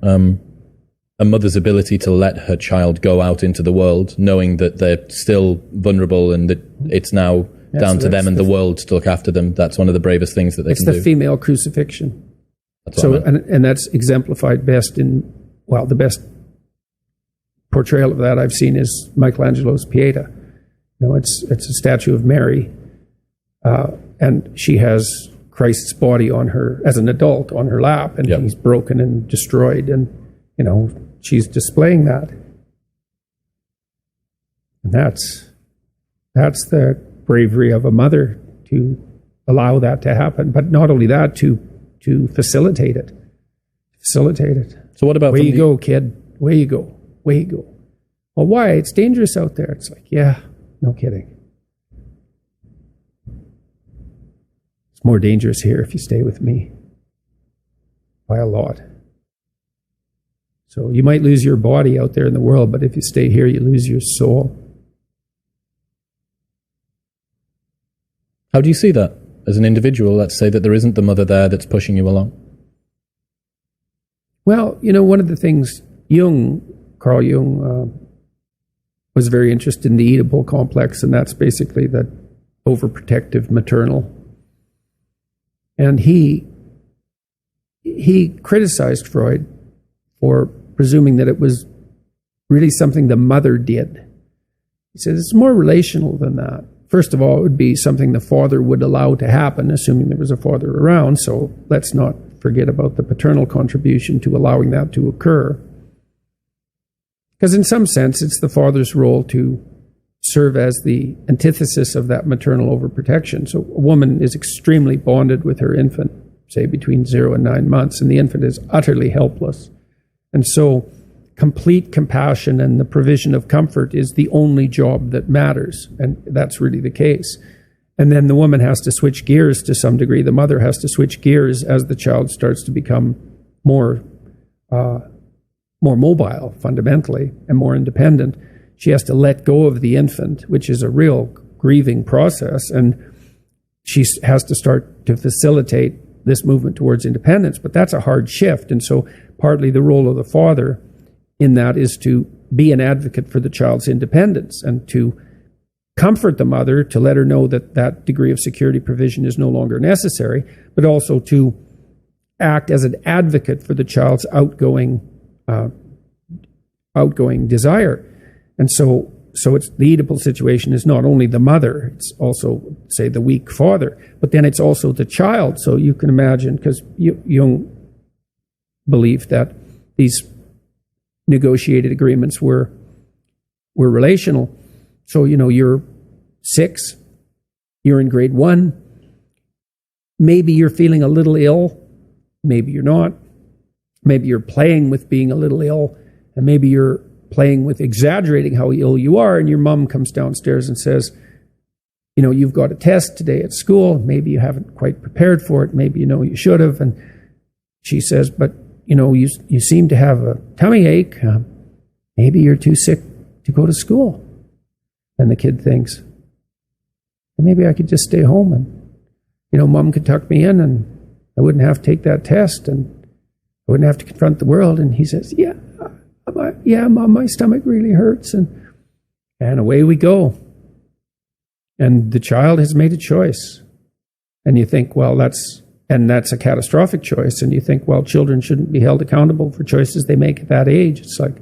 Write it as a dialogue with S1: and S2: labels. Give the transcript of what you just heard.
S1: a mother's ability to let her child go out into the world, knowing that they're still vulnerable and that it's now down to them and the world to look after them. That's one of the bravest things that they can do. It's the female crucifixion. And that's exemplified best in, well, the best portrayal of that I've seen is Michelangelo's Pieta. You know, it's a statue of Mary, and she has Christ's body on her, as an adult, on her lap, and he's broken and destroyed, and, you know, she's displaying that. And that's the bravery of a mother, to allow that to happen. But not only that, to facilitate it. Facilitate it. So what about... Where you go, kid. Where you go. Where you go. Well, why? It's dangerous out there. It's like, yeah, no kidding. It's more dangerous here if you stay with me. By a lot. So you might lose your body out there in the world, but if you stay here, you lose your soul. How do you see that as an individual? Let's say that there isn't the mother there that's pushing you along. Well, you know, one of the things Carl Jung was very interested in the Oedipal complex, and that's basically the overprotective maternal. And he criticized Freud for presuming that it was really something the mother did. He said it's more relational than that. First of all, it would be something the father would allow to happen, assuming there was a father around, so let's not forget about the paternal contribution to allowing that to occur. Because in some sense, it's the father's role to serve as the antithesis of that maternal overprotection. So a woman is extremely bonded with her infant, say between 0 and 9 months, and the infant is utterly helpless. And so complete compassion and the provision of comfort is the only job that matters, and that's really the case. And then the woman has to switch gears to some degree. The mother has to switch gears as the child starts to become more mobile, fundamentally, and more independent. She has to let go of the infant, which is a real grieving process, and she has to start to facilitate this movement towards independence. But that's a hard shift, and so partly the role of the father in that is to be an advocate for the child's independence and to comfort the mother, to let her know that that degree of security provision is no longer necessary, but also to act as an advocate for the child's outgoing desire. And so it's the Oedipal situation is not only the mother, it's also, say, the weak father, but then it's also the child. So you can imagine, because Jung believed that these negotiated agreements were relational. So, you know, you're 6, you're in grade 1, maybe you're feeling a little ill, maybe you're not, maybe you're playing with being a little ill, and maybe you're playing with exaggerating how ill you are, and your mom comes downstairs and says, you know, you've got a test today at school, maybe you haven't quite prepared for it, maybe you know you should have, and she says, but you know, you seem to have a tummy ache, maybe you're too sick to go to school. And the kid thinks, maybe I could just stay home and, you know, mom could tuck me in and I wouldn't have to take that test and I wouldn't have to confront the world. And he says, yeah, mom, my stomach really hurts. And away we go. And the child has made a choice. And you think, well, that's a catastrophic choice. And you think, well, children shouldn't be held accountable for choices they make at that age. It's like,